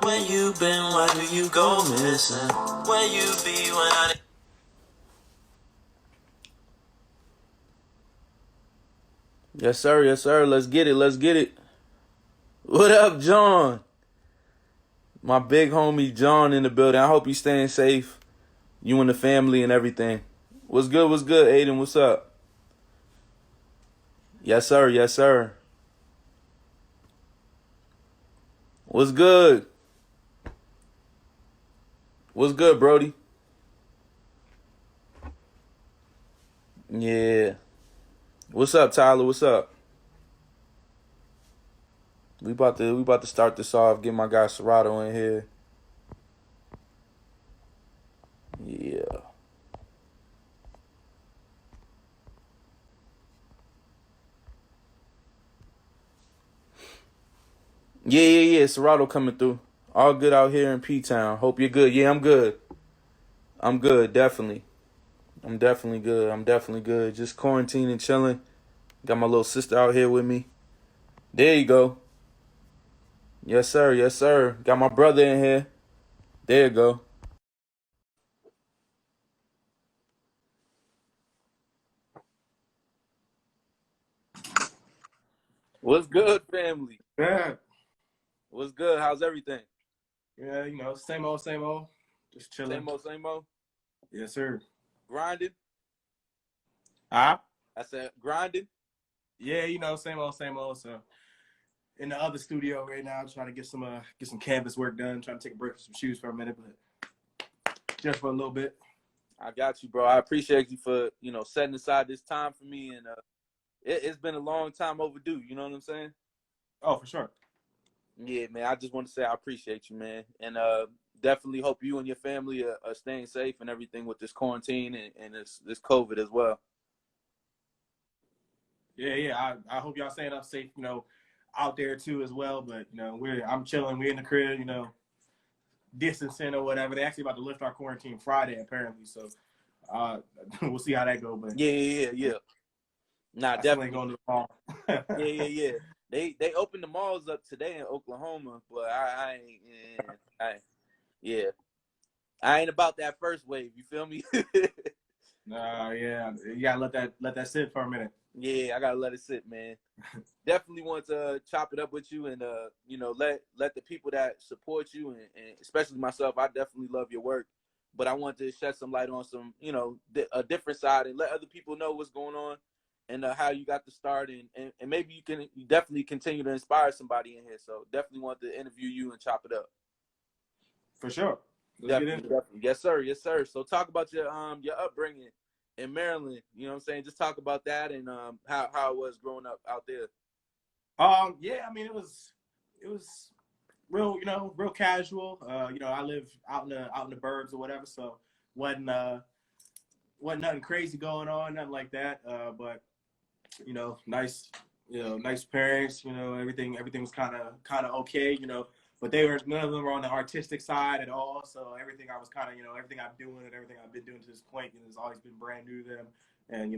Where you been? Why do you go missing? Where you be when I... Yes, sir. Yes, sir. Let's get it. Let's get it. What up, John? My big homie John in the building. I hope you staying safe. You and the family and everything. What's good? What's good, Aiden? What's up? Yes, sir. Yes, sir. What's good? What's good, Brody? Yeah. What's up, Tyler? What's up? We about to start this off. Get my guy SIERATO in here. Yeah. Yeah. SIERATO coming through. All good out here in P Town. Hope you're good. Yeah, I'm good. I'm good, definitely. I'm definitely good. I'm definitely good. Just quarantining, chilling. Got my little sister out here with me. There you go. Yes, sir. Yes, sir. Got my brother in here. There you go. What's good, family? Yeah, What's good? How's everything? yeah, same old, same old. Just chilling. Same old, same old. Yes, sir. Grinding. Ah, I said grinding. yeah, same old, same old. So in the other studio right now, trying to get some canvas work done. Trying to take a break from some shoes for a minute, but just for a little bit. I got you, bro. I appreciate you for setting aside this time for me, and it's been a long time overdue. You know what I'm saying? Oh, for sure. Yeah, man. I just want to say I appreciate you, man, and definitely hope you and your family are staying safe and everything with this quarantine and this COVID as well. Yeah. I hope y'all staying up safe. Out there too as well. But I'm chilling. We're in the crib. Distancing or whatever. They actually about to lift our quarantine Friday apparently. So we'll see how that go. But Yeah. Nah, I still ain't definitely. going to the mall. Yeah. They opened the malls up today in Oklahoma, but I ain't. Yeah, I ain't about that first wave. You feel me? Yeah, you gotta let that sit for a minute. Yeah, I gotta let it sit, man. Definitely want to chop it up with you and let the people that support you and especially myself. I definitely love your work, but I want to shed some light on some a different side and let other people know what's going on and how you got to start and maybe you definitely continue to inspire somebody in here. So definitely want to interview you and chop it up. For sure. Let's get into it. Definitely. Yes, sir. So talk about your upbringing in Maryland. You know what I'm saying? Just talk about that and how it was growing up out there. Yeah, I mean it was real, real casual. I live out in the burbs or whatever, so wasn't wasn't nothing crazy going on, nothing like that. But nice, nice parents. Everything was kind of okay. But none of them were on the artistic side at all. So everything I was kind of, everything I'm doing and everything I've been doing to this point, has always been brand new to them. And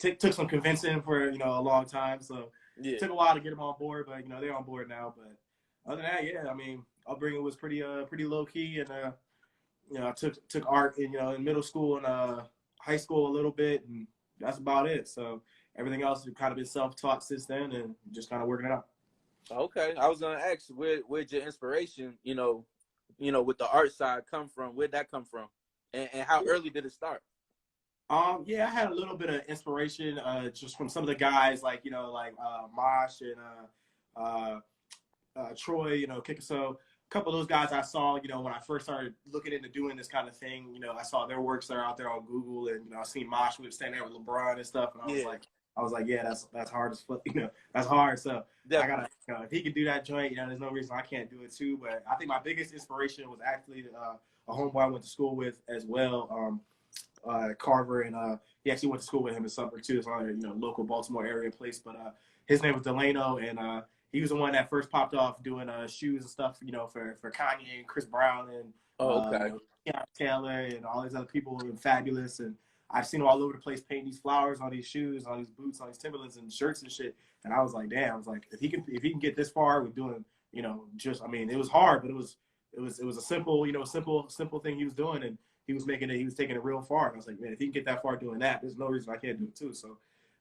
it took some convincing for a long time. So Yeah. it took a while to get them on board, but they're on board now. But other than that, yeah, I mean, upbringing was pretty low key, and I took art in middle school and high school a little bit, and that's about it. So everything else has kind of been self-taught since then, and just kind of working it out. Okay. I was gonna ask where'd your inspiration, with the art side come from? Where'd that come from? And how early did it start? Yeah, I had a little bit of inspiration just from some of the guys like Mosh and uh, Troy, Kikaso. A couple of those guys I saw, when I first started looking into doing this kind of thing. I saw their works that are out there on Google, and I seen Mosh would stand there with LeBron and stuff, and I was like, yeah, that's hard as fuck, that's hard. So Definitely. I gotta, if he can do that joint, there's no reason I can't do it too. But I think my biggest inspiration was actually a homeboy I went to school with as well. Carver, and he actually went to school with him in Suffolk too. It's another local Baltimore area place, but his name was Delano, and he was the one that first popped off doing shoes and stuff, for Kanye and Chris Brown and Oh, okay. Keanu Taylor and all these other people who were fabulous. And I've seen him all over the place painting these flowers on these shoes, on these boots, on these Timberlands and shirts and shit. And I was like, damn, I was like, if he can get this far with doing just, I mean, it was hard, but it was a simple, simple thing he was doing, and he was taking it real far. And I was like, man, if he can get that far doing that, there's no reason I can't do it too. So,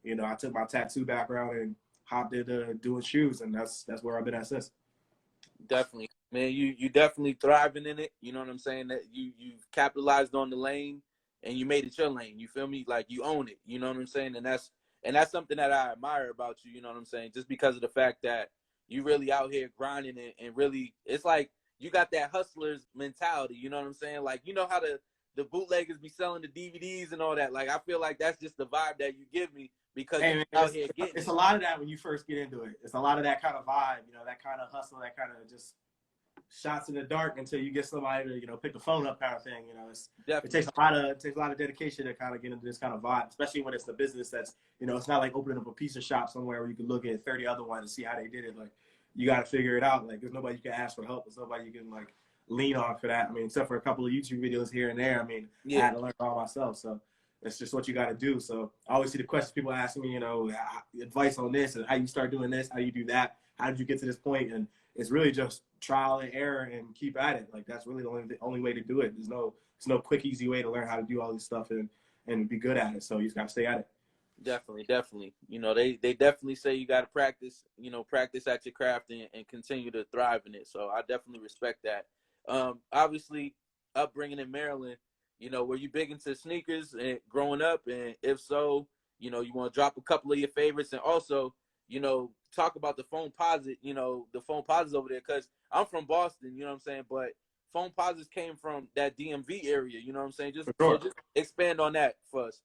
I took my tattoo background and hopped into doing shoes, and that's where I've been at since. Definitely, man. You definitely thriving in it. You know what I'm saying? That you've capitalized on the lane and you made it your lane. You feel me? Like, you own it. You know what I'm saying? And that's something that I admire about you. You know what I'm saying? Just because of the fact that you really out here grinding it, and really, it's like you got that hustler's mentality. You know what I'm saying? Like, how the bootleggers be selling the DVDs and all that. Like, I feel like that's just the vibe that you give me, because you're out here getting it's a lot of that when you first get into it. It's a lot of that kind of vibe, that kind of hustle, that kind of just shots in the dark until you get somebody to, pick the phone up kind of thing. It takes a lot of dedication to kind of get into this kind of vibe, especially when it's the business that's, it's not like opening up a pizza shop somewhere where you can look at 30 other ones and see how they did it. Like, you got to figure it out. Like, there's nobody you can ask for help. There's nobody you can, like, lean on for that. I mean, except for a couple of YouTube videos here and there. I mean, I had to learn all myself. So it's just what you got to do. So I always see the questions people asking me, advice on this and how you start doing this, how you do that, how did you get to this point? And it's really just trial and error and keep at it. Like, that's really the only way to do it. There's no quick, easy way to learn how to do all this stuff and be good at it. So you just got to stay at it. Definitely. They definitely say you got to practice at your craft and continue to thrive in it. So I definitely respect that. Obviously, upbringing in Maryland, were you big into sneakers and growing up? And if so, you want to drop a couple of your favorites, and also, talk about the Foamposite, the Foamposites over there, because I'm from Boston, you know what I'm saying? But Foamposites came from that DMV area, you know what I'm saying? Just expand on that for us.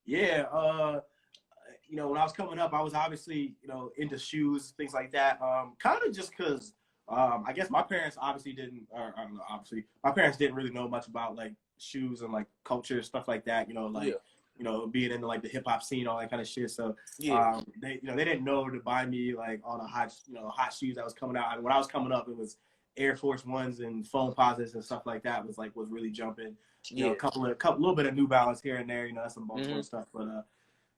Yeah, when I was coming up, I was obviously, into shoes, things like that. Kind of just because I guess my parents obviously didn't, or I don't know, obviously my parents didn't really know much about like shoes and like culture, stuff like that. Being into like the hip hop scene, all that kind of shit. So they didn't know to buy me like all the hot shoes that was coming out. I mean, when I was coming up, it was Air Force Ones and Foamposites and stuff like that was really jumping. A little bit of New Balance here and there. That's some Baltimore stuff, but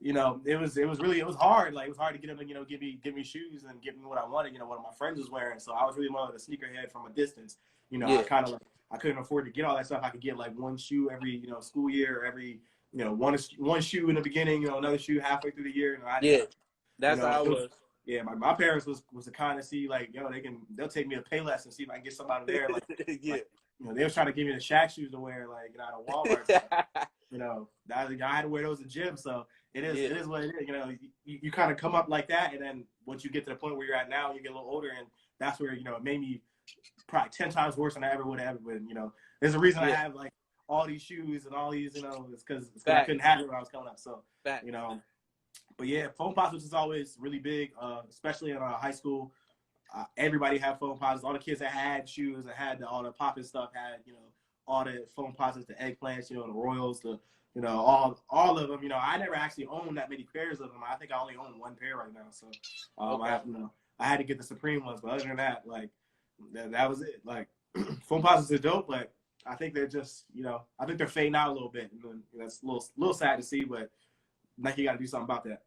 it was hard. Like, it was hard to get them to give me shoes and give me what I wanted. One of my friends was wearing, so I was really more like a sneakerhead from a distance. I kind of I couldn't afford to get all that stuff. I could get like one shoe every school year, or every one shoe in the beginning, another shoe halfway through the year. That's how it was. Yeah, my parents was the kind of see like, they'll take me to Payless and see if I can get somebody there. Like, they was trying to give me the Shaq shoes to wear, like, out of Walmart. I had to wear those at gym. So it is what it is. You kind of come up like that, and then once you get to the point where you're at now, you get a little older, and that's where it made me probably 10 times worse than I ever would have ever been. There's a reason I have like all these shoes and all these, it's because I couldn't have it when I was coming up. So but yeah, Foamposites is always really big, especially in high school. Everybody had Foamposites. All the kids that had shoes and had all the popping stuff had, all the Foamposites, the eggplants, the Royals, the, all of them. I never actually owned that many pairs of them. I think I only own one pair right now. So I had to get the Supreme ones, but other than that, like that was it. Like Foamposites are dope, but I think they're just, I think they're fading out a little bit. And that's a little sad to see, but Nike got to do something about that.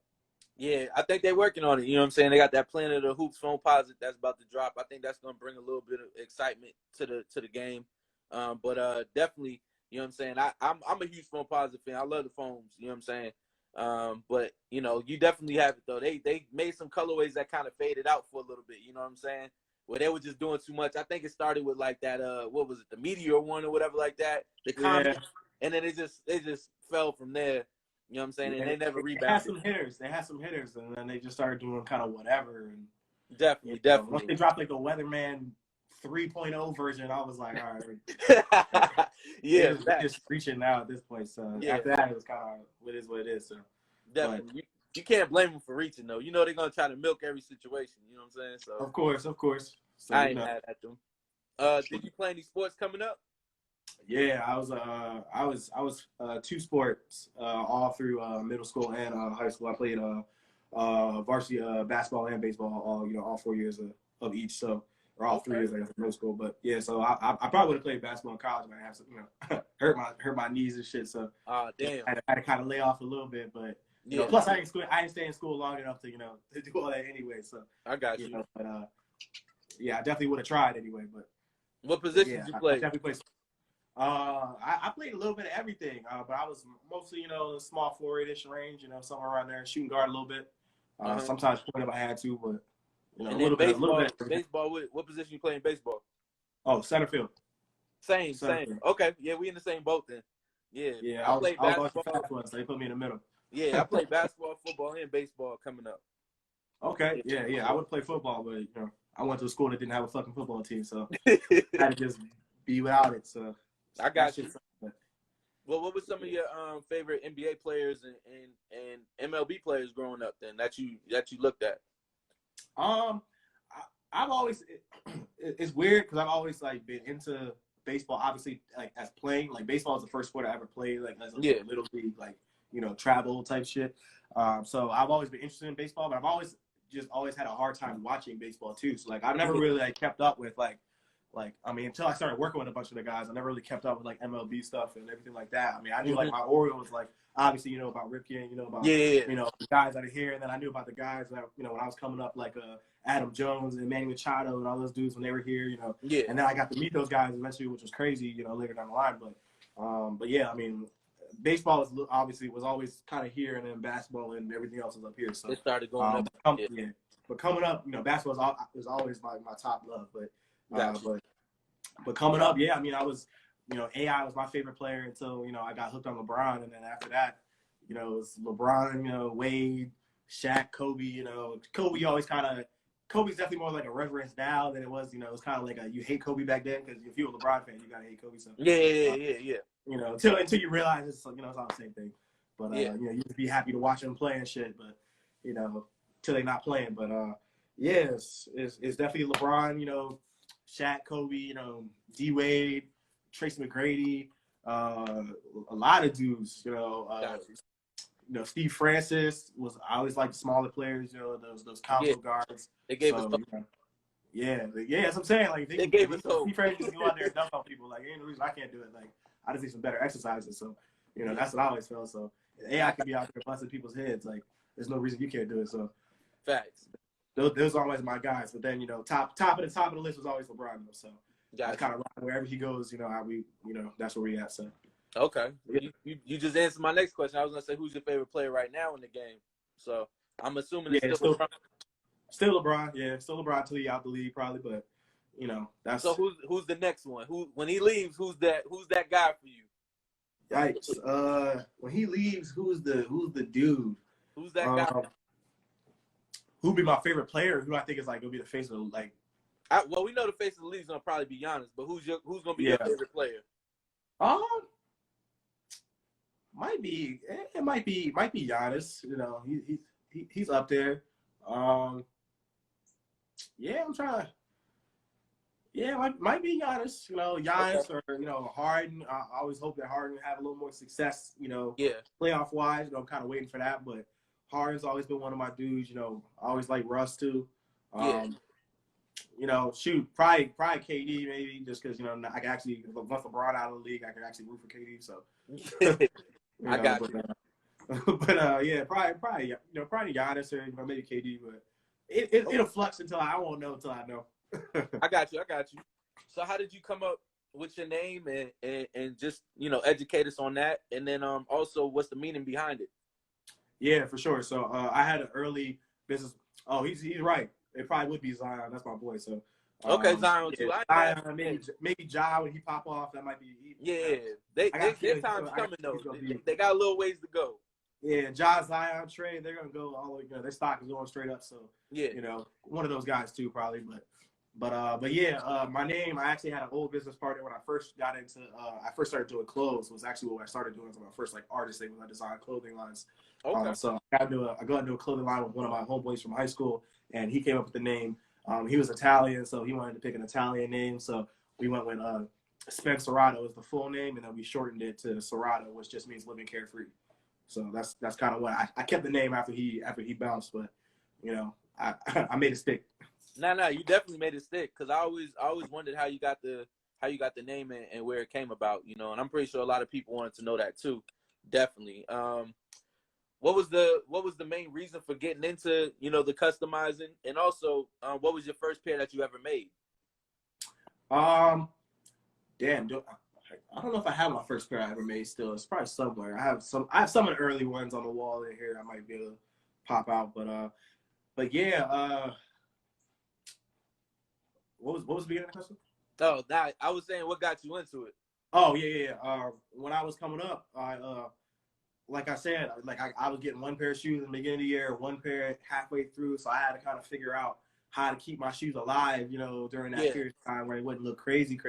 Yeah, I think they're working on it. You know what I'm saying? They got that Planet of Hoops Foamposite that's about to drop. I think that's going to bring a little bit of excitement to the game. But definitely, you know what I'm saying? I'm a huge Foamposite fan. I love the foams, you know what I'm saying? But, you definitely have it, though. They made some colorways that kind of faded out for a little bit, you know what I'm saying? Where they were just doing too much. I think it started with like that, what was it, the Meteor one or whatever like that. The Comet. And then it just fell from there. You know what I'm saying? And they never rebounded. They had some hitters, and then they just started doing kind of whatever. And definitely. Once they dropped like the Weatherman 3.0 version, I was like, all right. It's just reaching now at this point. So after that, it was kind of it is what it is. So definitely, you can't blame them for reaching though. They're gonna try to milk every situation. You know what I'm saying? So of course. So, I ain't mad at them. Did you play any sports coming up? Yeah, I was two sports all through middle school and high school. I played varsity basketball and baseball all 4 years of each. So or all 3 years I guess in middle school. But yeah, so I probably would have played basketball in college, but I have some hurt my knees and shit. So damn, I had to kind of lay off a little bit, but. Plus, I didn't stay in school long enough to do all that anyway. So I got you. But I definitely would have tried anyway. But What positions yeah, you I play? definitely played. I played a little bit of everything, but I was mostly, small forward-ish range, somewhere around there, shooting guard a little bit. Sometimes point if I had to, but And a then little bit. baseball. What position you play in baseball? Oh, center field. Same. Center field. Okay, yeah, we in the same boat then. Yeah, Yeah, I I was played always basketball. fast one, so they put me in the middle. Yeah, I played basketball, football, and baseball coming up. Okay, yeah. I would play football, but I went to a school that didn't have a fucking football team, so Yeah. I had to just be without it. So I got you. But, Well, what were some of your favorite NBA players and MLB players growing up then that you looked at? I've always it's weird because I've always like been into baseball. Obviously, like as playing, like baseball is the first sport I ever played. Like as a little league, like travel type shit. So I've always been interested in baseball, but I've always had a hard time watching baseball too. So like I've never really like kept up with like I mean until I started working with a bunch of the guys, I never really kept up with like MLB stuff and everything like that. I mean I knew like my Orioles, like obviously about Ripken, about the guys out of here, and then I knew about the guys that when I was coming up like Adam Jones and Manny Machado and all those dudes when they were here, and then I got to meet those guys eventually, which was crazy, later down the line. But yeah, I mean, baseball was always kind of here, and then basketball and everything else is up here. So it started going up. But coming up, basketball is always my top love. But coming up, I mean, I was, AI was my favorite player until I got hooked on LeBron, and then after that, it was LeBron, Wade, Shaq, Kobe. Kobe's definitely more like a reverence now than it was. It was kind of like you hate Kobe back then because if you're a LeBron fan, you gotta hate Kobe. So until you realize it's it's all the same thing. But you just be happy to watch them play and shit. But till they're not playing. But it's definitely LeBron. Shaq, Kobe, D Wade, Tracy McGrady, a lot of dudes. Steve Francis I always like the smaller players. Those console guards. They gave us. That's what I'm saying. Like they gave us hope. Steve Francis go out there and dump on people. Like ain't no reason I can't do it. Like I just need some better exercises. So that's what I always felt. So AI can be out there busting people's heads. Like there's no reason you can't do it. So facts. Those are always my guys. But then top of the list was always LeBron. So I kind of wherever he goes. That's where we at. So. Okay. You just answered my next question. I was gonna say who's your favorite player right now in the game. So I'm assuming it's still LeBron. Still LeBron, still LeBron till he out the league probably, but that's so who's the next one? Who when he leaves, who's that guy for you? Yikes. When he leaves, who's the dude? Who's that guy? Who'd be my favorite player? Who I think is like gonna be the face of the well, we know the face of the league is gonna probably be Giannis, but who's gonna be your favorite player? Might be Giannis. He's up there. I'm trying. Might be Giannis. Giannis or Harden. I always hope that Harden have a little more success. Playoff wise. I'm kind of waiting for that, but Harden's always been one of my dudes. I always like Russ too. Probably KD maybe just because I can actually once LeBron out of the league, I can actually root for KD. So. I got you. Probably Giannis or maybe KD, but it'll flux until I won't know until I know. I got you. So how did you come up with your name and just educate us on that, and then also what's the meaning behind it? Yeah, for sure. So I had an early business. Oh, he's right. It probably would be Zion. That's my boy. So. Okay, Zion too. Zion, maybe Ja when he pop off. That might be. Their time's coming though. They got a little ways to go. Yeah, Ja, Zion trade. They're gonna go all the way. Their stock is going straight up. So one of those guys too, probably. But my name. I actually had an old business partner when I first got into. I first started doing clothes. Was actually what I started doing. My first artist thing when I designed clothing lines. Okay. So I got into a clothing line with one of my homeboys from high school, and he came up with the name. He was Italian, so he wanted to pick an Italian name. So we went with SIERATO is the full name, and then we shortened it to SIERATO, which just means living carefree. So that's kind of what I kept the name after he bounced, but I made it stick. No, you definitely made it stick because I always wondered how you got the name and where it came about, and I'm pretty sure a lot of people wanted to know that too. Definitely. what was the main reason for getting into, you know, the customizing, and also what was your first pair that you ever made? Damn, I don't know if I have my first pair I ever made still. It's probably somewhere. I have some of the early ones on the wall in here I might be able to pop out, but yeah, what was the beginning of the question? Oh, that I was saying, what got you into it? Oh yeah. When I was coming up, like I said, like I was getting one pair of shoes in the beginning of the year, one pair halfway through, so I had to kind of figure out how to keep my shoes alive, you know, during that period of time where it wouldn't look crazy,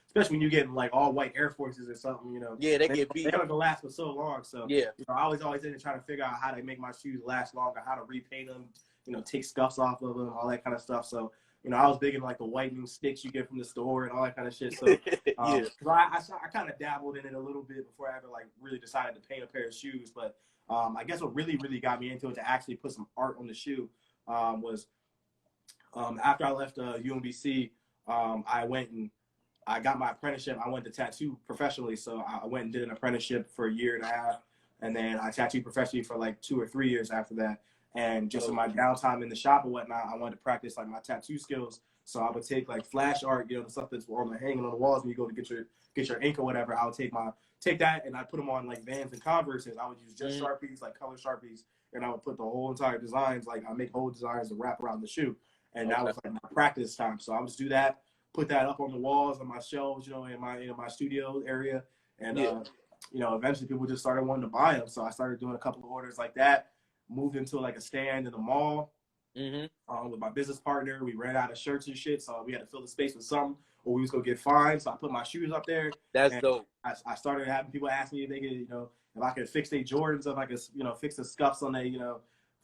especially when you're getting like all white Air Forces or something, you know. Yeah, they get beat. They don't last for so long, so yeah, you know, I was always in trying to figure out how to make my shoes last longer, how to repaint them, you know, take scuffs off of them, all that kind of stuff. So you know, I was big in like the whitening sticks you get from the store and all that kind of shit. So yeah, I kind of dabbled in it a little bit before I ever like really decided to paint a pair of shoes. But I guess what really got me into it to actually put some art on the shoe was after I left UMBC, I went and I got my apprenticeship. I went to tattoo professionally, so I went and did an apprenticeship for a year and a half, and then I tattooed professionally for like 2 or 3 years after that. And just in my downtime in the shop and whatnot, I wanted to practice like my tattoo skills. So I would take like flash art, you know, the stuff that's hanging on the walls when you go to get your ink or whatever. I would take that and I put them on like Vans and Converses. I would use just Sharpies, like color Sharpies, and I would put the whole entire designs, like I make whole designs to wrap around the shoe. And that was like my practice time. So I would just do that, put that up on the walls on my shelves, you know, in my studio area. And you know, eventually people just started wanting to buy them. So I started doing a couple of orders like that. Moved into like a stand in the mall with my business partner. We ran out of shirts and shit, so we had to fill the space with something, or we was gonna get fined. So I put my shoes up there. That's dope. I started having people ask me if they could, you know, if I could fix their Jordans, if I could, you know, fix the scuffs on their, you know,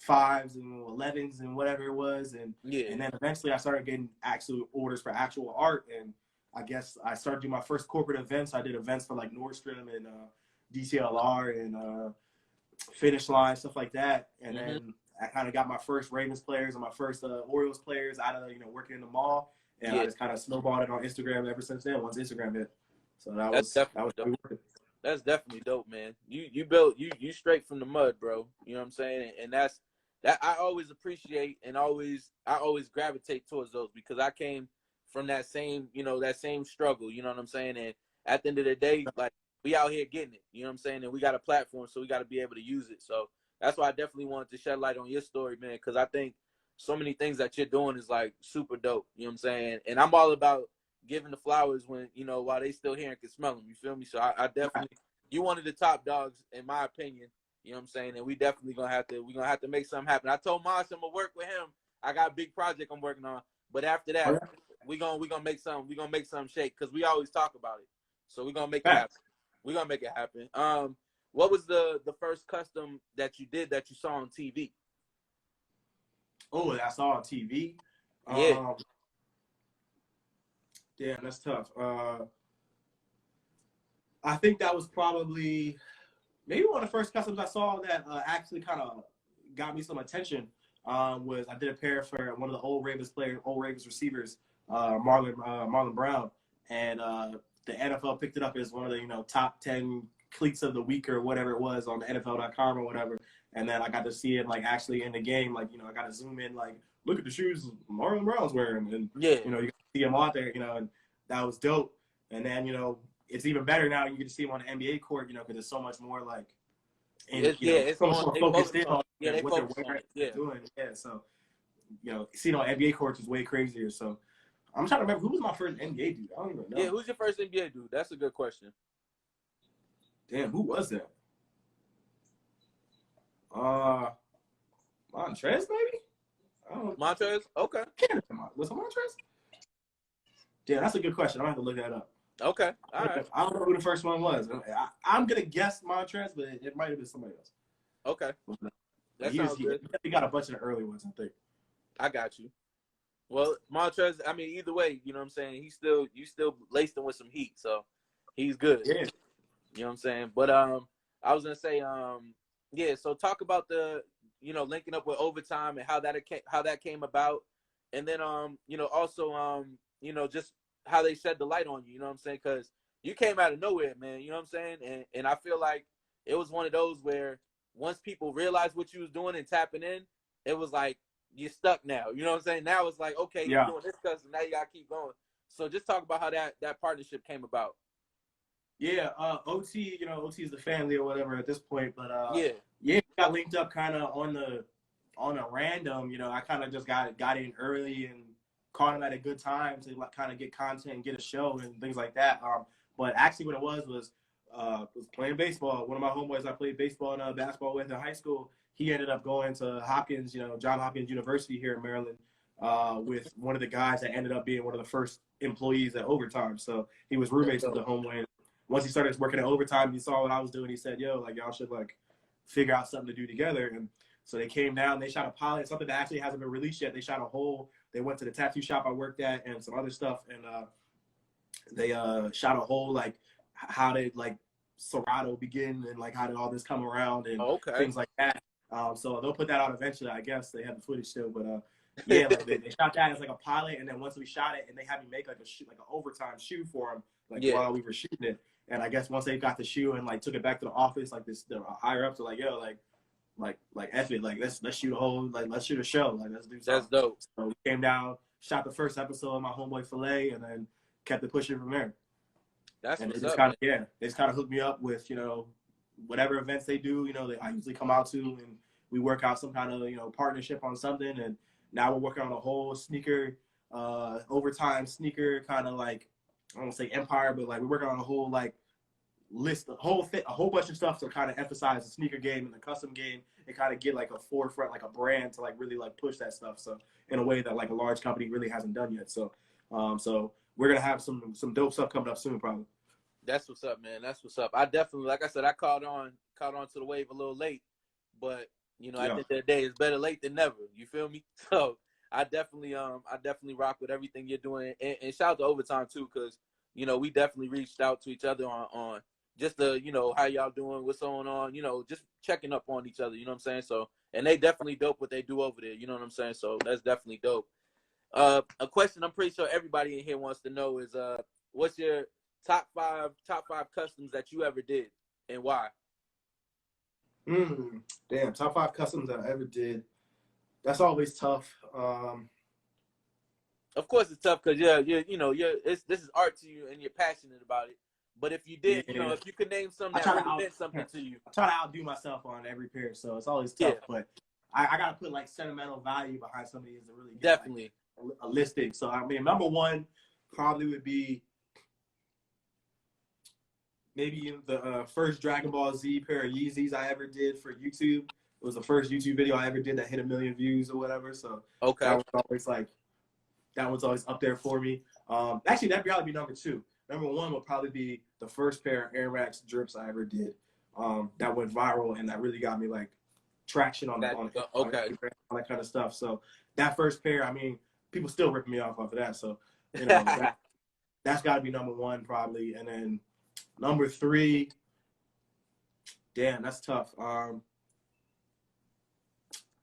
5s and 11s and whatever it was, and then eventually I started getting actual orders for actual art, and I guess I started doing my first corporate events. I did events for like Nordstrom and DTLR and Finish Line, stuff like that. And then I kind of got my first Ravens players and my first Orioles players out of, you know, working in the mall. And I just kind of snowballed it on Instagram ever since then, once Instagram hit. So that's dope. That's definitely dope, man. You built you straight from the mud, bro. You know what I'm saying? And that's I always appreciate, and I always gravitate towards those, because I came from that same, you know, that same struggle, you know what I'm saying? And at the end of the day, like, we out here getting it, you know what I'm saying? And we got a platform, so we got to be able to use it. So that's why I definitely wanted to shed light on your story, man, because I think so many things that you're doing is like super dope, you know what I'm saying? And I'm all about giving the flowers when, you know, while they still here and can smell them, you feel me? So I definitely, you one of the top dogs, in my opinion, you know what I'm saying? And we definitely we're gonna have to make something happen. I told Mosh I'm gonna work with him. I got a big project I'm working on, but after that, we gonna make something shake, because we always talk about it. So we're gonna make it happen. We're gonna make it happen. What was the first custom that you did that you saw on TV? Oh, that I saw on TV? Yeah. Damn, that's tough. I think that was probably maybe one of the first customs I saw that actually kind of got me some attention. Was I did a pair for one of the old Ravens receivers, Marlon Brown, and the NFL picked it up as one of the, you know, top 10 cleats of the week or whatever it was on the NFL.com or whatever. And then I got to see it like actually in the game, like, you know, I got to zoom in, like, look at the shoes Marlon Brown's wearing, and you know, you can see him out there, you know, and that was dope. And then, you know, it's even better now. You get to see him on the NBA court, you know, because it's so much more like, it's so much more focused in on what they're wearing, doing. Yeah, so, you know, seeing on NBA courts is way crazier. So I'm trying to remember who was my first NBA dude. I don't even know. Yeah, who's your first NBA dude? That's a good question. Damn, who was that? Montrez, maybe? Montrez? Okay. Was it Montrez? Yeah, that's a good question. I'm going to have to look that up. Okay. All right. I don't know who the first one was. I'm going to guess Montrez, but it might have been somebody else. Okay. That sounds good. He got a bunch of the early ones, I think. I got you. Well, Montrez, I mean, either way, you know what I'm saying? You still laced him with some heat, so he's good. Yeah. You know what I'm saying? But I was going to say, yeah, so talk about the, you know, linking up with Overtime and how that came about. And then, you know, also, you know, just how they shed the light on you, you know what I'm saying? Because you came out of nowhere, man, you know what I'm saying? And I feel like it was one of those where once people realized what you was doing and tapping in, it was like you're stuck now. You know what I'm saying? Now it's like, okay, you're doing this custom, now you gotta keep going. So just talk about how that partnership came about. Yeah, OT, OT is the family or whatever at this point, but yeah, we got linked up kind of on a random. I kind of just got in early and caught him at a good time to like kind of get content and get a show and things like that. But actually, what it was playing baseball. One of my homeboys I played baseball and basketball with in high school. He ended up going to Hopkins, Johns Hopkins University here in Maryland, with one of the guys that ended up being one of the first employees at Overtime. So he was roommates with the homeboy. Once he started working at Overtime, he saw what I was doing. He said, yo, like, y'all should, like, figure out something to do together. And so they came down. They shot a pilot, something that actually hasn't been released yet. They shot a whole – they went to the tattoo shop I worked at and some other stuff. And they shot a whole, like, how did, like, SIERATO begin and, like, how did all this come around and things like that. So they'll put that out eventually, I guess. They have the footage still. But, yeah, like, they shot that as, like, a pilot. And then once we shot it, and they had me make, like, an Overtime shoe for them, like, while we were shooting it. And I guess once they got the shoe and like took it back to the office, like the higher ups were like, yo, like F it, like let's shoot a whole, like let's shoot a show, like let's do something. That's dope. So we came down, shot the first episode of my homeboy Filet, and then kept it pushing from there. That's and what's they just up. They just kind of hooked me up with whatever events they do. I usually come out to, and we work out some kind of partnership on something. And now we're working on a whole sneaker, Overtime sneaker kind of like. I don't say empire, but like we're working on a whole like list, a whole bunch of stuff to kind of emphasize the sneaker game and the custom game and kind of get like a forefront, like a brand to like really like push that stuff. So in a way that like a large company really hasn't done yet. So, so we're gonna have some dope stuff coming up soon, probably. That's what's up, man. That's what's up. I definitely, like I said, I caught on to the wave a little late, but I think that day is better late than never. You feel me? So. I definitely rock with everything you're doing, and shout out to Overtime too, because we definitely reached out to each other on just the how y'all doing, what's going on, just checking up on each other. You know what I'm saying? So, and they definitely dope what they do over there. You know what I'm saying? So that's definitely dope. A question I'm pretty sure everybody in here wants to know is what's your top five customs that you ever did and why? Damn, top 5 customs that I ever did. That's always tough. Of course, it's tough because this is art to you and you're passionate about it. But if you did, if you could name something that really meant something to you, I try to outdo myself on every pair, so it's always tough. Yeah. But I gotta put like sentimental value behind some of these to really get definitely like, a listing. So I mean, number one probably would be maybe the first Dragon Ball Z pair of Yeezys I ever did for YouTube. It was the first YouTube video I ever did that hit 1 million views or whatever. So that was always up there for me. Actually, that'd probably be number 2. Number 1 would probably be the first pair of Air Max drips I ever did. That went viral and that really got me like traction on that kind of stuff. So that first pair, I mean, people still ripping me off of that. So that's got to be number 1 probably. And then number 3, damn, that's tough.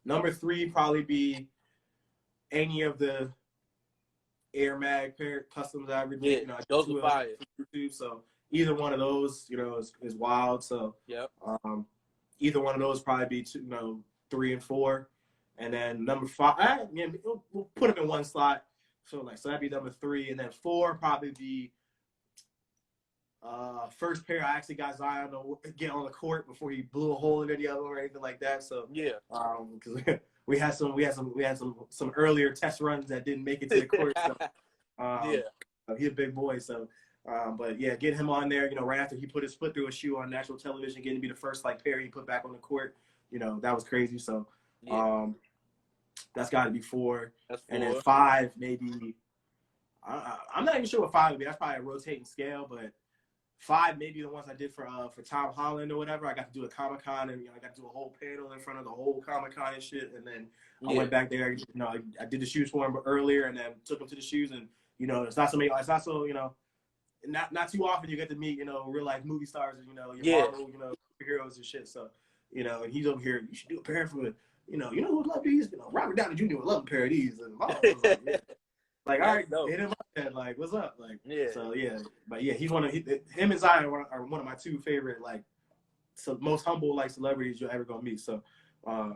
Number 3 probably be any of the Air Mag pair customs I ever did. Those are fire. YouTube, so either one of those, is wild. So either one of those probably be 3 and 4, and then number 5. We'll put them in one slot. So that'd be number 3, and then 4 probably be first pair I actually got Zion to get on the court before he blew a hole in any of them or anything like that. So because we had some earlier test runs that didn't make it to the court. So, he's a big boy. So, but yeah, get him on there. Right after he put his foot through a shoe on national television, getting to be the first pair he put back on the court. That was crazy. So, that's got to be 4. And then 5 maybe. I'm not even sure what 5 would be. That's probably a rotating scale, but 5 maybe the ones I did for Tom Holland or whatever. I got to do a Comic-Con and I got to do a whole panel in front of the whole Comic-Con and shit. And then I went back there. I did the shoes for him earlier and then took him to the shoes. And not too often you get to meet real life movie stars and your Marvel heroes and shit. So and he's over here. You should do a pair for who would love these. Robert Downey Jr. would love a pair of these. And I was like, yeah. Like, all right, hit him up then. Like, what's up? Like, so yeah. But yeah, he's him and Zion are one of my 2 favorite most humble like celebrities you're ever gonna meet. So,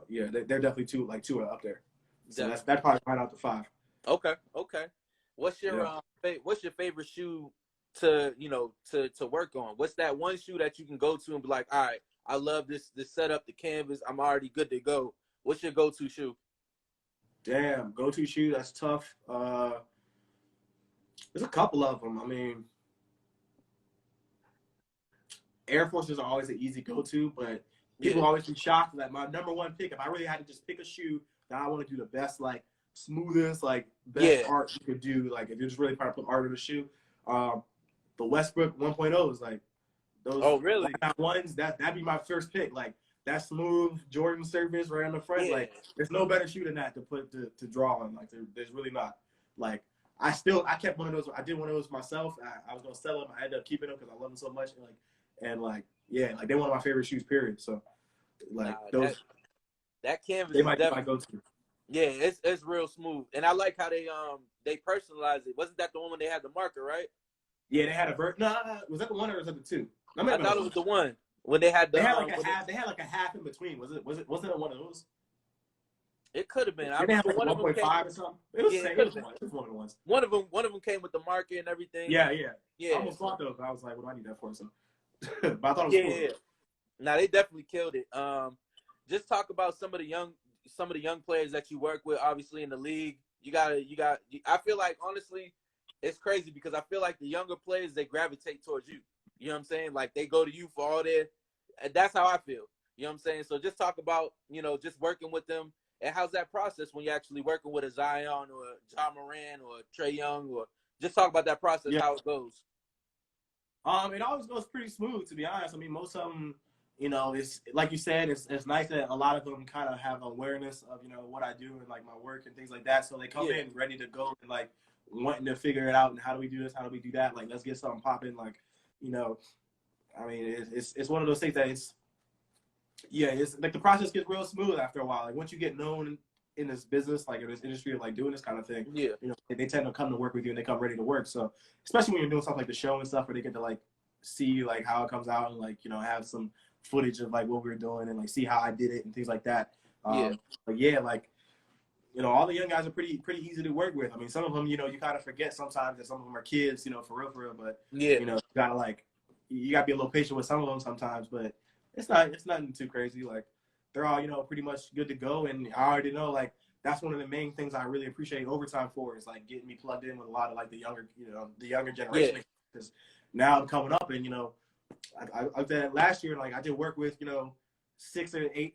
yeah, they're definitely two are up there. So that's probably right out the 5. Okay. What's your what's your favorite shoe to to work on? What's that one shoe that you can go to and be like, all right, I love this setup, the canvas, I'm already good to go. What's your go-to shoe? Damn, go-to shoe, that's tough. There's a couple of them. I mean, Air Forces are always an easy go-to, but people always be shocked that my number one pick, if I really had to just pick a shoe that I want to do the best, like smoothest, like best art you could do, like if you're just really trying to put art in a shoe, the Westbrook 1.0s, like those. Oh, really? Ones that'd be my first pick, like that smooth Jordan surface right on the front. Yeah. Like there's no better shoe than that to put to draw on. Like there's really not. Like I kept one of those. I did one of those myself. I was gonna sell them. I ended up keeping them because I love them so much. And they're one of my favorite shoes. Period. So those that canvas they might be my go-to. Yeah, it's real smooth, and I like how they personalized it. Wasn't that the one when they had the marker, right? Yeah, they had a No, was that the one or was that the 2? I thought it was the one when they had the. They had like a half. They had like a half in between. Wasn't it one of those? It could have been. They had like 1.5 or something. It was one of the ones. One of them came with the marker and everything. Yeah. I almost thought those. I was like, what do I need that for? So, but I thought it was cool. Yeah. Now they definitely killed it. Just talk about some of the young players that you work with. Obviously in the league, I feel like honestly, it's crazy because I feel like the younger players, they gravitate towards you. You know what I'm saying? Like they go to you for all their. That's how I feel. You know what I'm saying? So just talk about just working with them. And how's that process when you're actually working with a Zion or a Ja Morant or a Trae Young, or just talk about that process, how it goes. It always goes pretty smooth, to be honest. I mean, most of them, it's like you said, it's nice that a lot of them kind of have awareness of, what I do and like my work and things like that. So they come in ready to go and like wanting to figure it out and how do we do this? How do we do that? Like, let's get something popping. Like, I mean, it's one of those things that it's like the process gets real smooth after a while. Like once you get known in this business, like in this industry, like doing this kind of thing, they tend to come to work with you and they come ready to work. So especially when you're doing stuff like the show and stuff, where they get to like see like how it comes out and like have some footage of like what we were doing and like see how I did it and things like that. But all the young guys are pretty easy to work with. I mean, some of them, you kind of forget sometimes that some of them are kids, for real. But you gotta you gotta be a little patient with some of them sometimes, but. It's nothing too crazy. Like they're all, pretty much good to go. And I already know like that's one of the main things I really appreciate overtime for is like getting me plugged in with a lot of like the younger generation. Because now I'm coming up and I did last year, like I did work with, 6 or 8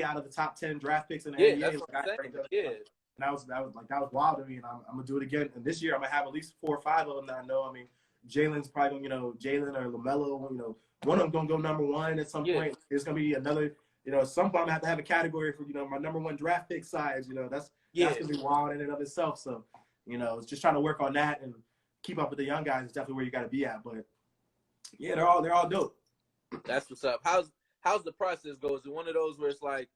out of the top 10 draft picks in the NBA. That's what I'm saying. And that was wild to me, and I'm gonna do it again. And this year I'm gonna have at least 4 or 5 of them that I know. I mean, Jalen's probably gonna, Jalen or LaMelo, one of them gonna go number 1 at some point. There's gonna be another, at some point I'm gonna have to have a category for, my number 1 draft pick size. That's gonna be wild in and of itself. So, it's just trying to work on that and keep up with the young guys is definitely where you gotta be at. But yeah, they're all dope. That's what's up. How's the process go? Is it one of those where it's like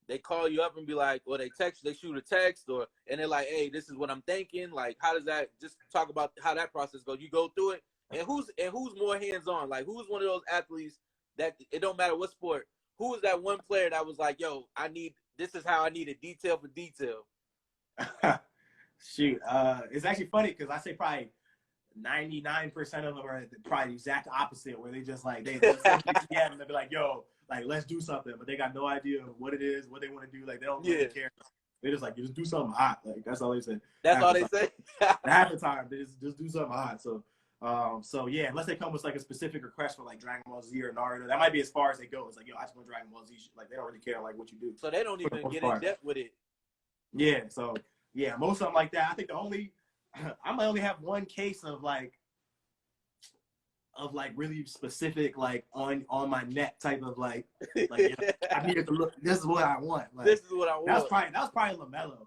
they call you up and be like, or they shoot a text, and they're like, hey, this is what I'm thinking. Like, how does that? Just talk about how that process goes. You go through it. And who's more hands-on? Like, who's one of those athletes that it don't matter what sport? Who was that one player that was like, yo, this is how I need it, detail for detail? Shoot. It's actually funny because I say probably 99% of them are probably the exact opposite, where they just like, they send me DM and they'll be like, yo, like, let's do something. But they got no idea what it is, what they want to do. Like, they don't really care. They just like, you just do something hot. Like, that's all they say. That's all they say? Half the time, they just do something hot. So yeah, unless they come with like a specific request for like Dragon Ball Z or Naruto, that might be as far as they go. It's like, yo, I just want Dragon Ball Z. Like they don't really care like what you do. So they don't even get in depth with it. Yeah. So yeah, most of them like that. I think I might only have one case of like really specific like on my neck type of like I needed to look. This is what I want. Like, this is what I want. That was probably LaMelo.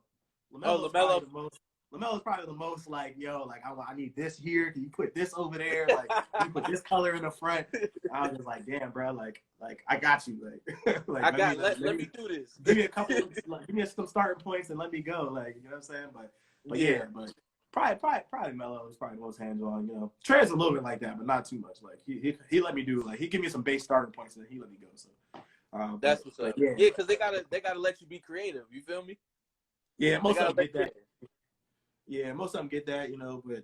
LaMelo is probably the most like, yo, like I need this here. Can you put this over there? Like, can you put this color in the front? I was just like, damn, bro, like I got you. Like, let me do this. Give me a couple, give me some starting points and let me go. Like, you know what I'm saying? But Probably Melo is probably the most hands-on. You know, Trey's a little bit like that, but not too much. Like he let me do, like, he give me some base starting points and then he let me go. So That's what's up. yeah, Because they gotta let you be creative. You feel me? yeah, most of them get that. Creative. Yeah, most of them get that. You know, but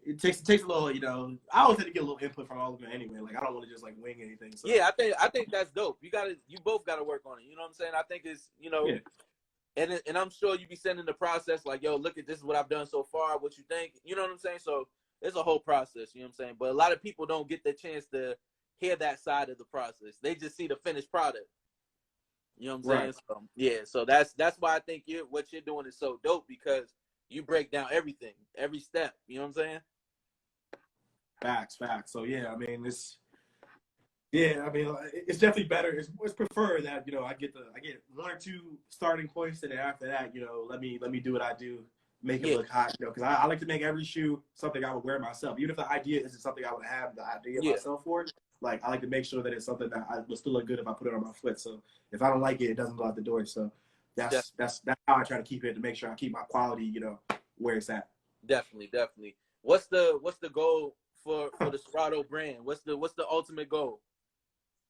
it takes a little. You know, I always have to get a little input from all of them anyway. Like, I don't want to just like wing anything. So. Yeah, I think that's dope. You both gotta work on it. You know what I'm saying? I think it's, you know. Yeah. And I'm sure you be sending the process like, yo, look at this is what I've done so far. What you think? You know what I'm saying? So it's a whole process. You know what I'm saying? But a lot of people don't get the chance to hear that side of the process. They just see the finished product. You know what I'm saying? So, yeah. So that's why I think what you're doing is so dope, because you break down everything, every step. You know what I'm saying? Facts. So yeah, I mean it's definitely better. It's preferred that, you know, I get 1 or 2 starting points, and then after that, you know, let me do what I do, make it look hot, you know, because I like to make every shoe something I would wear myself, even if the idea isn't something I would have the idea myself for. Like, I like to make sure that it's something that I will still look good if I put it on my foot. So if I don't like it, it doesn't go out the door. So that's how I try to keep it, to make sure I keep my quality, you know, where it's at. Definitely. What's the goal for the SIERATO brand? What's the ultimate goal?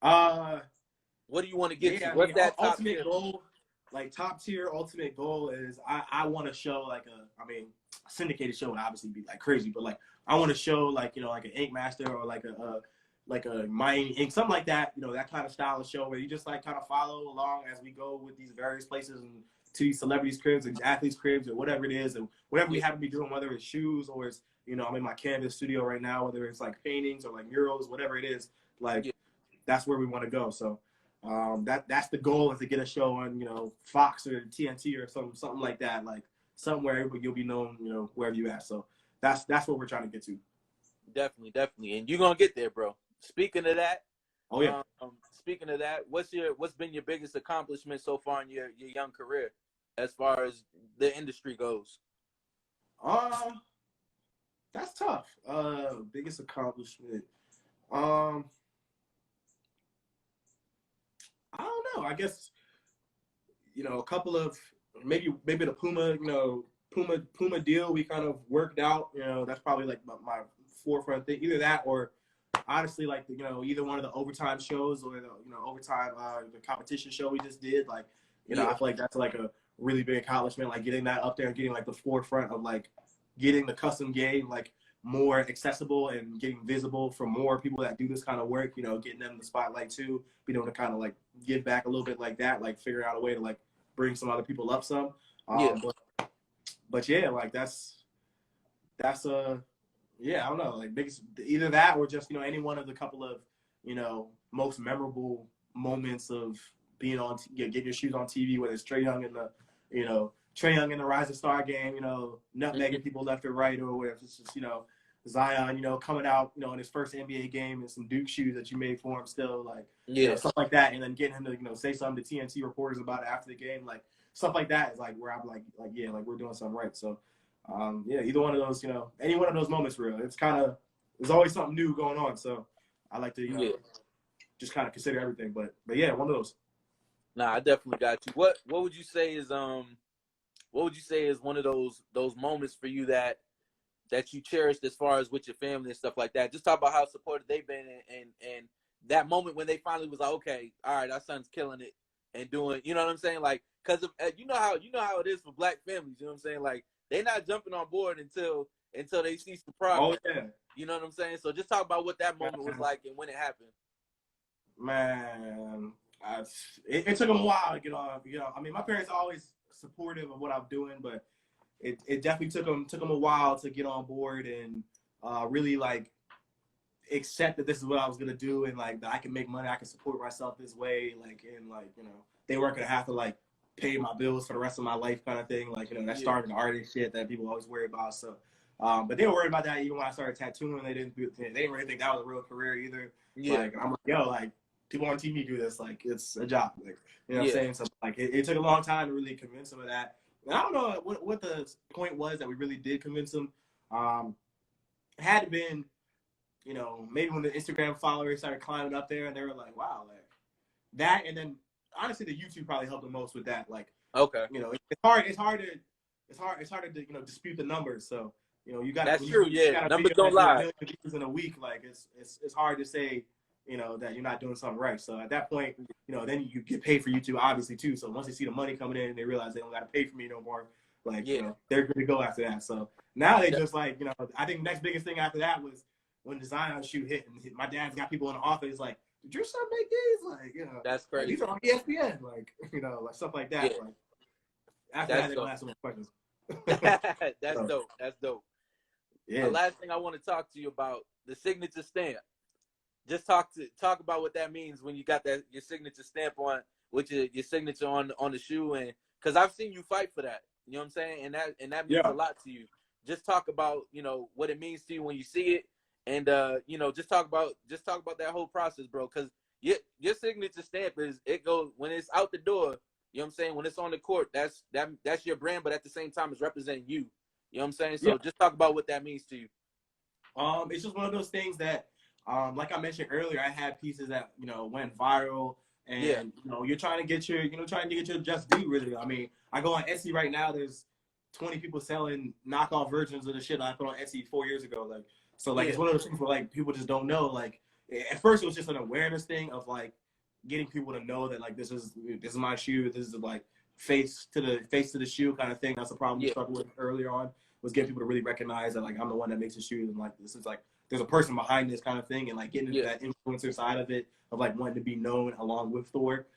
What do you want to get to? What's that ultimate goal? Like, top tier ultimate goal is I want to show like a syndicated show would obviously be like crazy, but like I want to show, like, you know, like an Ink Master or like a Miami Ink, something like that, you know, that kind of style of show where you just like kind of follow along as we go with these various places and to these celebrities' cribs, these athletes' cribs, or whatever it is, and whatever we happen to be doing, whether it's shoes or it's, you know, I'm in my canvas studio right now, whether it's like paintings or like murals, whatever it is, like that's where we want to go. So that's the goal, is to get a show on, you know, Fox or TNT or something like that, like somewhere you'll be known, you know, wherever you at. So that's what we're trying to get to. Definitely, and you're gonna get there, bro. Speaking of that, what's been your biggest accomplishment so far in your young career, as far as the industry goes? That's tough. Biggest accomplishment. I don't know. I guess, you know, a couple of maybe the Puma deal we kind of worked out. You know, that's probably like my forefront thing. Either that, or honestly, like, you know, either one of the overtime shows, or the competition show we just did. Like, you know, I feel like that's like a really big accomplishment. Like, getting that up there and getting like the forefront of like getting the custom game like more accessible and getting visible for more people that do this kind of work, you know, getting them the spotlight too, being able to kind of like give back a little bit like that, like figure out a way to like bring some other people up some. But yeah, like that's yeah, I don't know, like biggest, either that or just, you know, any one of the couple of, you know, most memorable moments of being on, getting your shoes on TV, whether it's Trae Young in the Rising Star game, you know, nutmegging people left or right, or whether it's just, you know, Zion, you know, coming out, you know, in his first NBA game in some Duke shoes that you made for him still, like, you know, stuff like that, and then getting him to, you know, say something to TNT reporters about it after the game, like, stuff like that is like where I'm like, yeah, like we're doing something right. So, yeah, either one of those, you know, any one of those moments, real. It's kind of, there's always something new going on. So I like to, you know, just kind of consider everything. But yeah, one of those. Nah, I definitely got you. What would you say is one of those moments for you that you cherished, as far as with your family and stuff like that? Just talk about how supportive they've been, and that moment when they finally was like, okay, all right, our son's killing it and doing, you know what I'm saying? Like, because you know how it is for Black families, you know what I'm saying? Like, they're not jumping on board until they see some progress. Oh, yeah. You know what I'm saying? So just talk about what that moment was like and when it happened. Man, it took them a while to get on. You know, I mean, my parents are always supportive of what I'm doing, but it definitely took them a while to get on board and really like accept that this is what I was gonna do, and like that I can make money, I can support myself this way, like, and like, you know, they weren't gonna have to like pay my bills for the rest of my life, kind of thing. Like, you know, that starting artist shit that people always worry about. So, but they were worried about that even when I started tattooing. They didn't really think that was a real career either. Yeah. Like, I'm like, yo, like, people on TV do this, like, it's a job. Like, you know what I'm saying? So like, it took a long time to really convince them of that. And I don't know what the point was that we really did convince them. It had to been, you know, maybe when the Instagram followers started climbing up there and they were like, wow, like that. And then honestly, the YouTube probably helped the most with that. Like, okay, you know, it's hard to, you know, dispute the numbers. So You know, you got That's when true. you Yeah, got a numbers video don't that's getting lie. millions of views in a week. Like it's hard to say, you know, that you're not doing something right. So at that point, you know, then you get paid for YouTube, obviously too. So once they see the money coming in, they realize they don't got to pay for me no more. Like, Yeah. you know, they're going to go after that. So now they just like, you know, I think the next biggest thing after that was when the Zion shoot hit, and my dad's got people in the office like, did your son make these? Like, you know, That's like, crazy. these are on ESPN, like, you know, like stuff like that. Yeah. Like after that, they don't ask so many questions. That's dope. That's dope. Yeah. The last thing I want to talk to you about, the signature stamp. Just talk about what that means when you got that your signature stamp on, which is your signature on the shoe, and because I've seen you fight for that. You know what I'm saying? And that means a lot to you. Just talk about, you know, what it means to you when you see it, and you know, just talk about that whole process, bro. Because your signature stamp it goes when it's out the door. You know what I'm saying? When it's on the court, that's your brand, but at the same time, it's representing you. You know what I'm saying? So just talk about what that means to you. It's just one of those things that, like I mentioned earlier, I had pieces that, you know, went viral, and you know, you're trying to get your just due, really. I mean, I go on Etsy right now. There's 20 people selling knockoff versions of the shit I put on Etsy 4 years ago. Like, so like it's one of those things where like people just don't know. Like at first it was just an awareness thing of like getting people to know that like this is my shoe. This is like face to the shoe kind of thing. That's the problem we struggled with earlier on, was getting people to really recognize that like I'm the one that makes the shoes, and like this is like there's a person behind this kind of thing, and like getting into that influencer side of it, of like wanting to be known along with the work.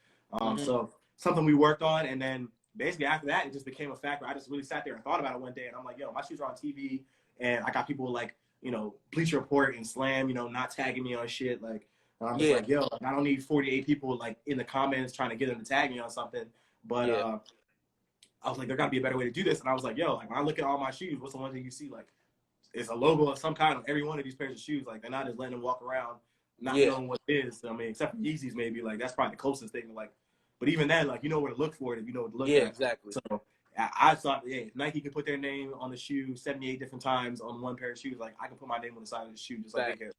So something we worked on, and then basically after that it just became a fact where I just really sat there and thought about it one day, and I'm like, yo, my shoes are on TV, and I got people like, you know, Bleacher Report and Slam, you know, not tagging me on shit. Like I'm just like, yo, I don't need 48 people like in the comments trying to get them to tag me on something. But I was like, there got to be a better way to do this. And I was like, yo, like when I look at all my shoes, what's the one thing you see? Like, it's a logo of some kind on every one of these pairs of shoes. Like, they're not just letting them walk around, not knowing what it is. I mean, except for Yeezys, maybe. Like, that's probably the closest thing to like. But even then, like, you know where to look for it if you know what to look at. Yeah, exactly. So I thought, Nike could put their name on the shoe 78 different times on one pair of shoes. Like, I can put my name on the side of the shoe just like they can.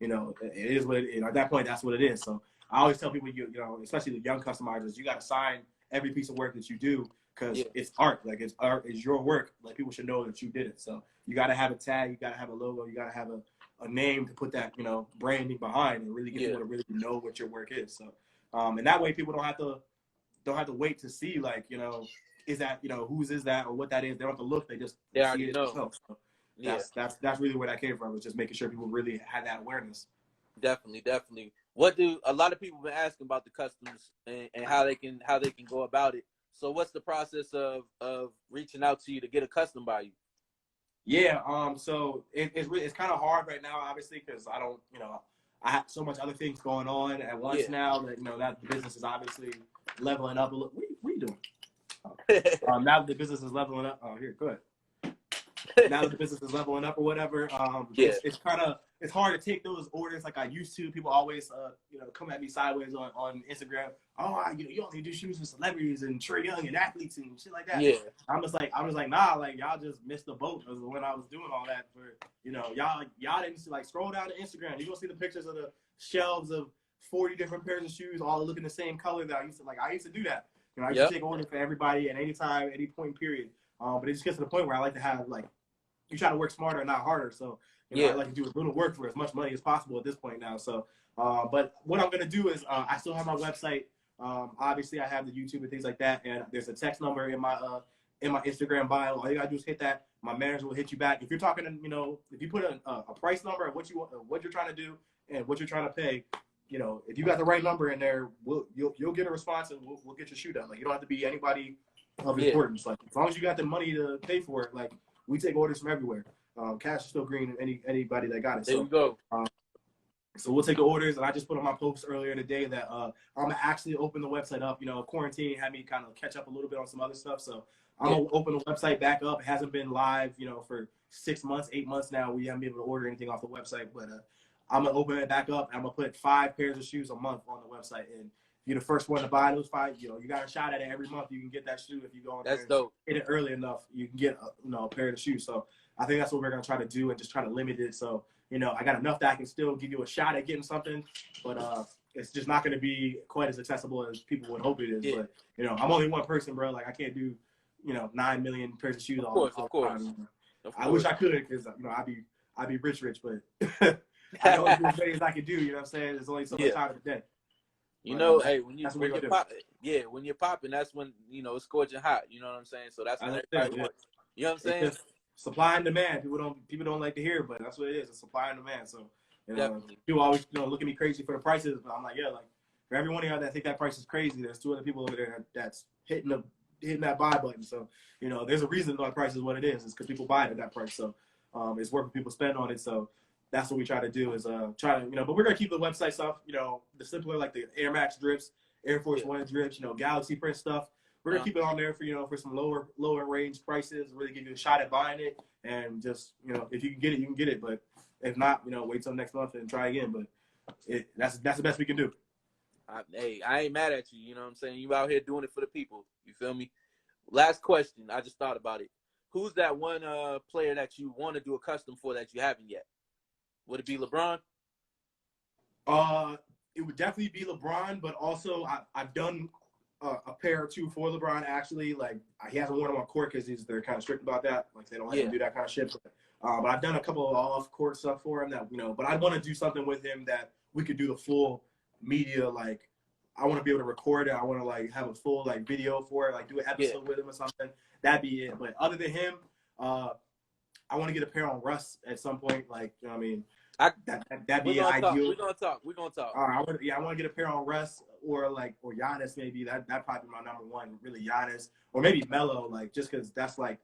You know, it is what it is. At that point, that's what it is. So I always tell people, you know, especially the young customizers, you got to sign every piece of work that you do, because it's art. Like, it's art, it's your work. Like, people should know that you did it. So you got to have a tag, you got to have a logo, you got to have a name to put that, you know, branding behind, and really get people to really know what your work is. So and that way people don't have to wait to see, like, you know, is that, you know, whose is that or what that is. They don't have to look, they already see it know. themselves. So that's really where that came from, was just making sure people really had that awareness. Definitely. What do a lot of people been asking about the customs and how they can go about it? So what's the process of reaching out to you to get a custom by you? Yeah, so it's kind of hard right now, obviously, because I don't, you know, I have so much other things going on at once now that, you know, that the business is obviously leveling up a little. What are you doing? Now that the business is leveling up. Oh, here, good. Now that the business is leveling up or whatever, it's hard to take those orders like I used to. People always, you know, come at me sideways on Instagram. Oh, you only do shoes for celebrities and Trae Young and athletes and shit like that. Yeah. I'm just like, nah, like y'all just missed the boat when I was doing all that. For, you know, y'all didn't see, like, scroll down to Instagram. You gonna see the pictures of the shelves of 40 different pairs of shoes all looking the same color that I used to do that. You know, I used to take orders for everybody at any time, any point period. But it just gets to the point where I like to have, like, you try to work smarter, not harder. So, you know, I like to do a little work for as much money as possible at this point now. So, but what I'm going to do is I still have my website. Obviously, I have the YouTube and things like that. And there's a text number in my Instagram bio. All you got to do is hit that. My manager will hit you back. If you're talking to, you know, if you put a price number of what you're trying to do and what you're trying to pay, you know, if you got the right number in there, you'll get a response, and we'll get your shoe done. Like, you don't have to be anybody of importance. Like, as long as you got the money to pay for it, like, we take orders from everywhere. Cash is still green, anybody that got it. There you go. So we'll take the orders, and I just put on my post earlier today that I'm gonna actually open the website up. You know, quarantine had me kind of catch up a little bit on some other stuff, so I'm gonna open the website back up. It hasn't been live, you know, for 6 months, 8 months now. We haven't been able to order anything off the website, but I'm gonna open it back up, and I'm gonna put 5 pairs of shoes a month on the website. And if you're the first one to buy those 5, you know, you got a shot at it every month. You can get that shoe if you go on there. That's dope. Hit it early enough, you can get a pair of shoes. So I think that's what we're gonna try to do, and just try to limit it. So, you know, I got enough that I can still give you a shot at getting something, but it's just not gonna be quite as accessible as people would hope it is. But, you know, I'm only one person, bro. Like, I can't do, you know, 9 million pairs of shoes all the time. I wish I could, because I'd be rich, but I know as many as I can do. You know what I'm saying? There's only so much time in the day. You know, hey, when you're popping, that's when it's scorching hot. You know what I'm saying? So that's when everybody wants. You know what I'm saying? It's just supply and demand. People don't like to hear, but that's what it is. It's supply and demand. So people always look at me crazy for the prices, but I'm like, yeah, like for every one of y'all that think that price is crazy, there's 2 other people over there that's hitting that buy button. So there's a reason why the price is what it is. It's because people buy it at that price. So it's worth what people spend on it. So that's what we try to do is but we're gonna keep the website stuff, the simpler, like the Air Max drips, Air Force One drips, Galaxy print stuff. We're gonna keep it on there for some lower range prices, really give you a shot at buying it, and just if you can get it, you can get it. But if not, wait till next month and try again. But that's the best we can do. I ain't mad at you. You know what I'm saying? You out here doing it for the people. You feel me? Last question. I just thought about it. Who's that one player that you want to do a custom for that you haven't yet? Would it be LeBron? It would definitely be LeBron, but also I've done a pair or 2 for LeBron, actually. Like, he hasn't worn them on court because they're kind of strict about that. Like, they don't let him do that kind of shit. But I've done a couple of off-court stuff for him that, but I want to do something with him that we could do the full media. Like, I want to be able to record it. I want to, like, have a full, like, video for it, like, do an episode with him or something. That'd be it. But other than him, I want to get a pair on Russ at some point. Like, you know what I mean? That'd be ideal. We're gonna talk. All right, I want to get a pair on Russ or Giannis, maybe. That'd probably be my number one, really, Giannis, or maybe Melo, like, just because that's like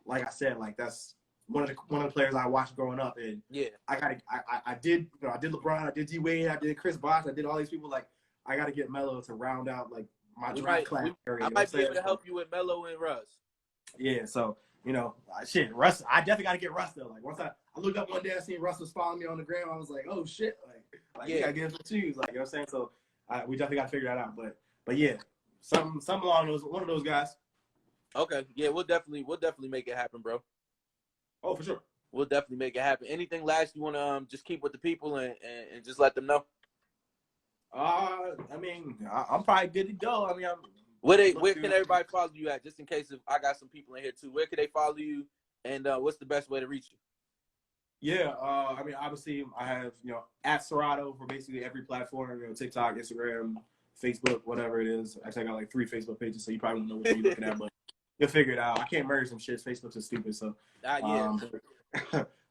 I said, like, that's one of the players I watched growing up. And I did LeBron, I did D Wade, I did Chris Bosh, I did all these people. Like, I got to get Melo to round out like my draft class area. I might be able to help you with Melo and Russ. Yeah, so shit, Russ. I definitely got to get Russ though. Like, once I looked up one day, I seen Russ was following me on the gram. I was like, oh shit, like you gotta get him some shoes, like, you know what I'm saying. So we definitely got to figure that out. But yeah, some along those, one of those guys. Okay, yeah, we'll definitely make it happen, bro. Oh, for sure. We'll definitely make it happen. Anything last you want to just keep with the people and just let them know? I mean, I'm probably good to go. I mean, where can everybody follow you at? Just in case if I got some people in here too, where can they follow you? And what's the best way to reach you? Yeah, I mean, obviously, I have at SIERATO for basically every platform. TikTok, Instagram, Facebook, whatever it is. Actually, I got like 3 Facebook pages, so you probably won't know what you're looking at, but you'll figure it out. I can't merge some shit. Facebook's stupid, so.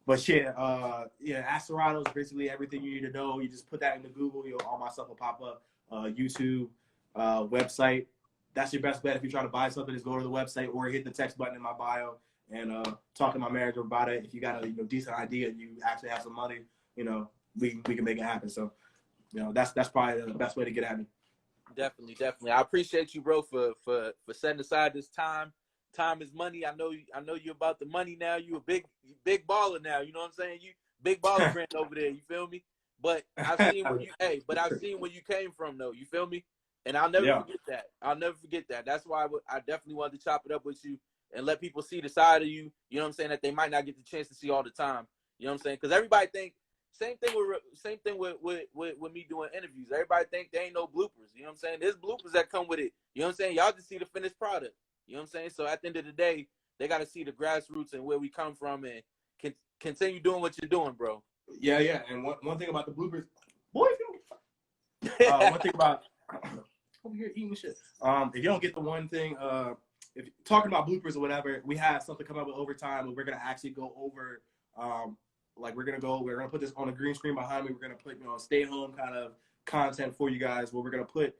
But yeah, at SIERATO is basically everything you need to know. You just put that into Google, all my stuff will pop up. YouTube, website. That's your best bet if you're trying to buy something. Is go to the website or hit the text button in my bio and talk to my manager about it. If you got a decent idea and you actually have some money, we can make it happen. So, that's probably the best way to get at me. Definitely. I appreciate you, bro, for setting aside this time. Time is money. I know you're about the money now. You a big baller now. You know what I'm saying? You big baller brand over there. You feel me? But I've seen where you came from, though. You feel me? And I'll never forget that. I'll never forget that. That's why I definitely wanted to chop it up with you and let people see the side of you. You know what I'm saying? That they might not get the chance to see all the time. You know what I'm saying? Because everybody think same thing with me doing interviews. Everybody think there ain't no bloopers. You know what I'm saying? There's bloopers that come with it. You know what I'm saying? Y'all just see the finished product. You know what I'm saying? So at the end of the day, they got to see the grassroots and where we come from and continue doing what you're doing, bro. Yeah. And one thing about the bloopers, boy, one thing about over here eating shit. If you don't get the one thing, if talking about bloopers or whatever, we have something come up with overtime where we're gonna actually go over. We're gonna put this on a green screen behind me. We're gonna put stay home kind of content for you guys where we're gonna put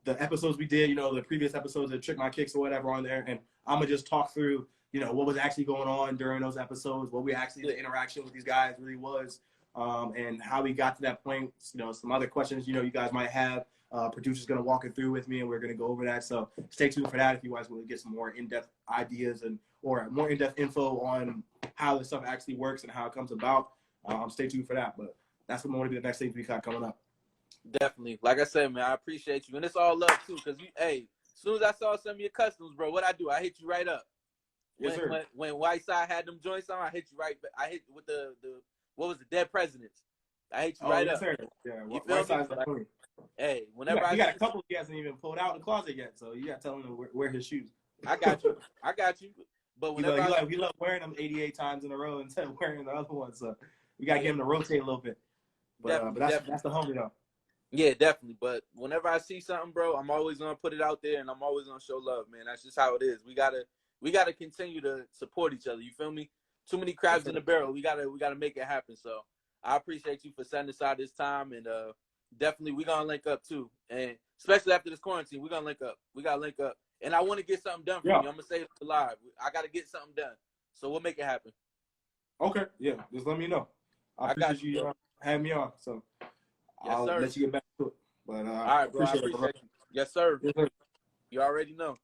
the episodes we did, the previous episodes of Trick My Kicks or whatever on there, and I'm gonna just talk through, what was actually going on during those episodes, what the interaction with these guys really was, and how we got to that point. Some other questions, you guys might have. Producer's gonna walk it through with me, and we're gonna go over that. So stay tuned for that if you guys want to get some more in-depth ideas or more in-depth info on how this stuff actually works and how it comes about. Stay tuned for that. But that's what want to be the next things we got coming up. Definitely. Like I said, man, I appreciate you. And it's all love, too, because as soon as I saw some of your customs, bro, what I do? I hit you right up. Yes, sir. When Whiteside had them joints on, I hit you right back. I hit with the what was the Dead Presidents. I hit you right yes, up. Sir. Yeah, you feel me? Hey, whenever he got a couple he hasn't even pulled out of the closet yet, so you got to tell him to wear his shoes. I got you. But He whenever love wearing them 88 times in a row instead of wearing the other ones. So we gotta get him to rotate a little bit. But that's the homie though. Yeah, definitely. But whenever I see something, bro, I'm always gonna put it out there, and I'm always gonna show love, man. That's just how it is. We gotta continue to support each other. You feel me? Too many crabs in the barrel. We gotta make it happen. So I appreciate you for setting aside this time, and definitely we gonna link up too. And especially after this quarantine, we gonna link up. We gotta link up. And I want to get something done for you. I'm gonna say it live. I gotta get something done. So we'll make it happen. Okay, yeah, just let me know. I appreciate you having me on. So I'll let you get back to it. But all right, bro. I appreciate you. Yes, sir. Yes, sir. You already know.